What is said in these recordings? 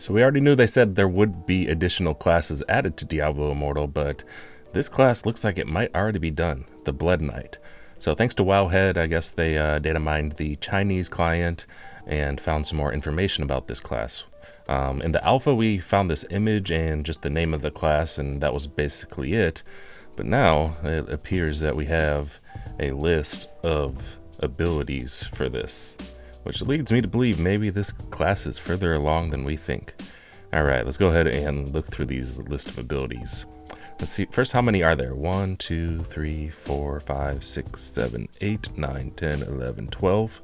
So we already knew they said there would be additional classes added to Diablo Immortal, but this class looks like it might already be done, the Blood Knight. So thanks to Wowhead, I guess they data mined the Chinese client and found some more information about this class. In the alpha, we found this image and just the name of the class, and that was basically it. But now it appears that we have a list of abilities for this, which leads me to believe maybe this class is further along than we think. Alright, let's go ahead and look through these list of abilities. Let's see, first, how many are there? 1, 2, 3, 4, 5, 6, 7, 8, 9, 10, 11, 12.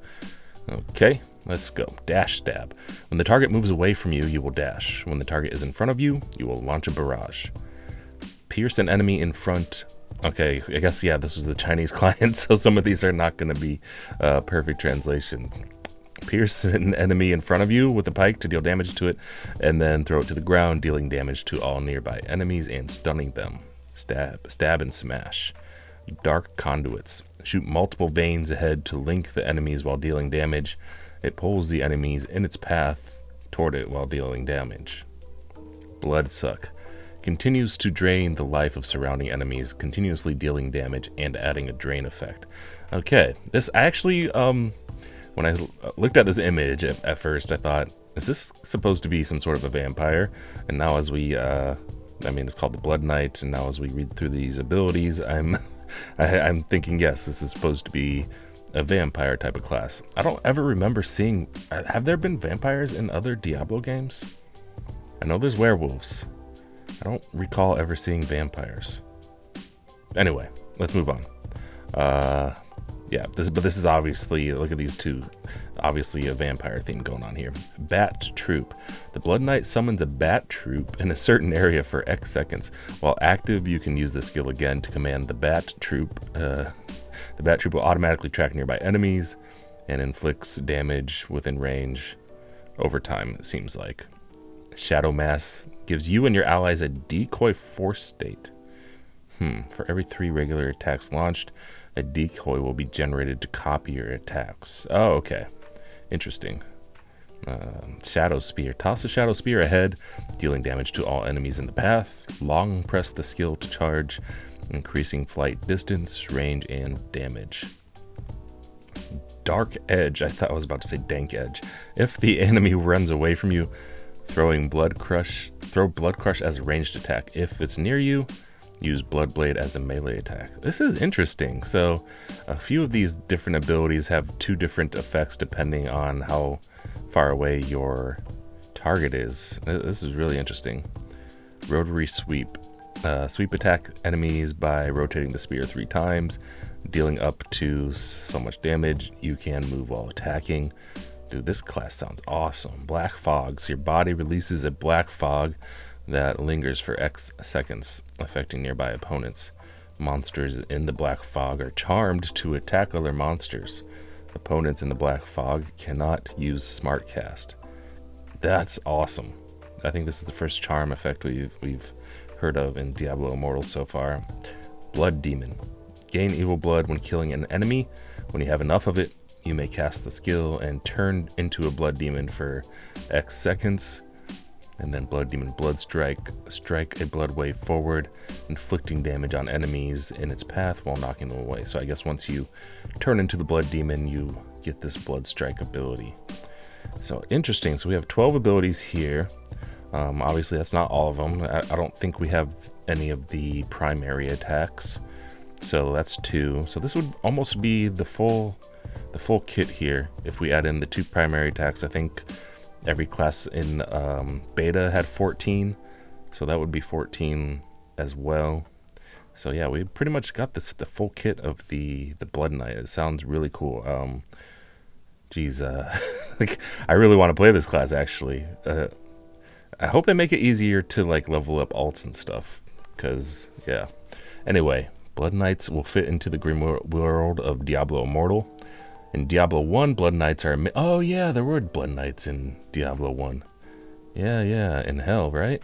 Okay, let's go. Dash stab. When the target moves away from you, you will dash. When the target is in front of you, you will launch a barrage. Pierce an enemy in front. Okay, I guess, yeah, this is the Chinese client, so some of these are not going to be perfect translation. Pierce an enemy in front of you with a pike to deal damage to it, and then throw it to the ground, dealing damage to all nearby enemies and stunning them. Stab and smash. Dark conduits. Shoot multiple veins ahead to link the enemies while dealing damage. It pulls the enemies in its path toward it while dealing damage. Blood suck. Continues to drain the life of surrounding enemies, continuously dealing damage and adding a drain effect. Okay, this actually, when I looked at this image at first, I thought, is this supposed to be some sort of a vampire? And now as we, it's called the Blood Knight, and now as we read through these abilities, I'm thinking, yes, this is supposed to be a vampire type of class. I don't ever remember seeing, have there been vampires in other Diablo games? I know there's werewolves. I don't recall ever seeing vampires. Anyway, let's move on. This is obviously, look at these two, obviously a vampire theme going on here. Bat Troop. The Blood Knight summons a bat troop in a certain area for X seconds. While active, you can use the skill again to command the bat troop. The bat troop will automatically track nearby enemies and inflicts damage within range over time, it seems like. Shadow Mass gives you and your allies a decoy force state. For every 3 regular attacks launched, a decoy will be generated to copy your attacks. Oh, okay. Interesting. Shadow Spear. Toss a Shadow Spear ahead, dealing damage to all enemies in the path. Long press the skill to charge, increasing flight distance, range, and damage. Dark Edge. I thought I was about to say Dank Edge. If the enemy runs away from you, throw Blood Crush as a ranged attack. If it's near you, use Blood Blade as a melee attack. This is interesting. So a few of these different abilities have 2 different effects depending on how far away your target is. This is really interesting. Rotary Sweep. Sweep attack enemies by rotating the spear 3 times, dealing up to so much damage. You can move while attacking. Dude, this class sounds awesome. Black Fog. So your body releases a black fog that lingers for X seconds, affecting nearby opponents. Monsters in the black fog are charmed to attack other monsters. Opponents in the black fog cannot use Smart Cast. That's awesome. I think this is the first charm effect we've heard of in Diablo Immortal so far. Blood Demon. Gain evil blood when killing an enemy. When you have enough of it, you may cast the skill and turn into a blood demon for X seconds. And then Blood Demon Blood Strike. Strike a blood wave forward, inflicting damage on enemies in its path while knocking them away. So I guess once you turn into the Blood Demon, you get this Blood Strike ability. So interesting. So we have 12 abilities here. Obviously that's not all of them. I don't think we have any of the primary attacks. So that's 2. So this would almost be the full kit here if we add in the 2 primary attacks. I think every class in beta had 14, so that would be 14 as well. So yeah, we pretty much got the full kit of the Blood Knight. It sounds really cool. Like, I really want to play this class actually. I hope they make it easier to like level up alts and stuff, because yeah. Anyway, Blood Knights will fit into the grim world of Diablo Immortal. In Diablo 1, Blood Knights are... Oh, yeah, there were Blood Knights in Diablo 1. Yeah, in Hell, right?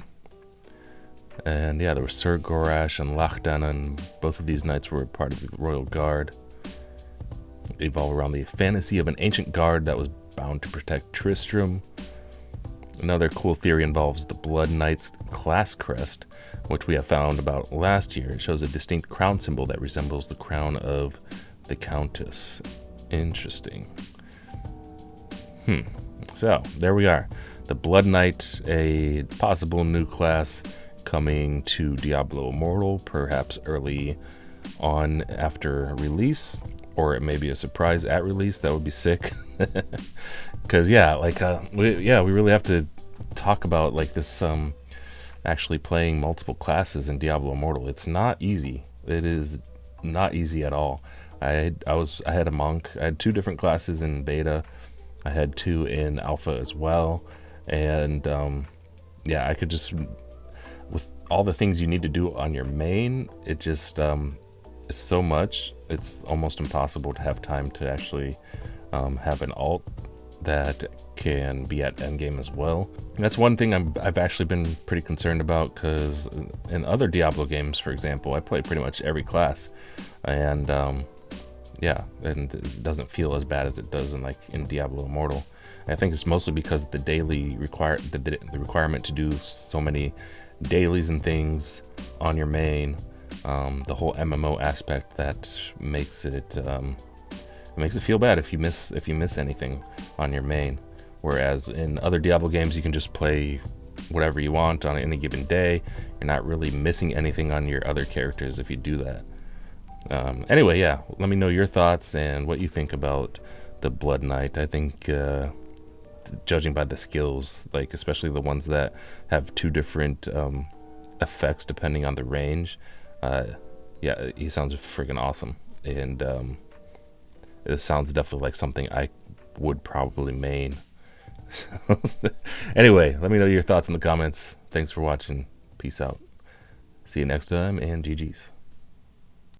And yeah, there were Sir Gorash and Lachdan, and both of these knights were part of the Royal Guard. Evolve around the fantasy of an ancient guard that was bound to protect Tristram. Another cool theory involves the Blood Knight's class crest, which we have found about last year. It shows a distinct crown symbol that resembles the crown of the Countess. Interesting. So, there we are. The Blood Knight, a possible new class coming to Diablo Immortal, perhaps early on after release, or it may be a surprise at release. That would be sick. Because we really have to talk about like this actually playing multiple classes in Diablo Immortal. It's not easy. It is not easy at all. I had a monk. I had 2 different classes in beta. I had 2 in alpha as well, and I could just, with all the things you need to do on your main, it just is so much. It's almost impossible to have time to actually have an alt that can be at endgame as well. And that's one thing I've actually been pretty concerned about, because in other Diablo games, for example, I play pretty much every class, and and it doesn't feel as bad as it does in Diablo Immortal. And I think it's mostly because the daily the requirement to do so many dailies and things on your main, the whole MMO aspect that makes it feel bad if you miss anything on your main. Whereas in other Diablo games, you can just play whatever you want on any given day. You're not really missing anything on your other characters if you do that. Anyway, let me know your thoughts and what you think about the Blood Knight. I think, judging by the skills, like especially the ones that have 2 different effects depending on the range, he sounds freaking awesome, and it sounds definitely like something I would probably main. Anyway, let me know your thoughts in the comments. Thanks for watching. Peace out. See you next time, and GG's.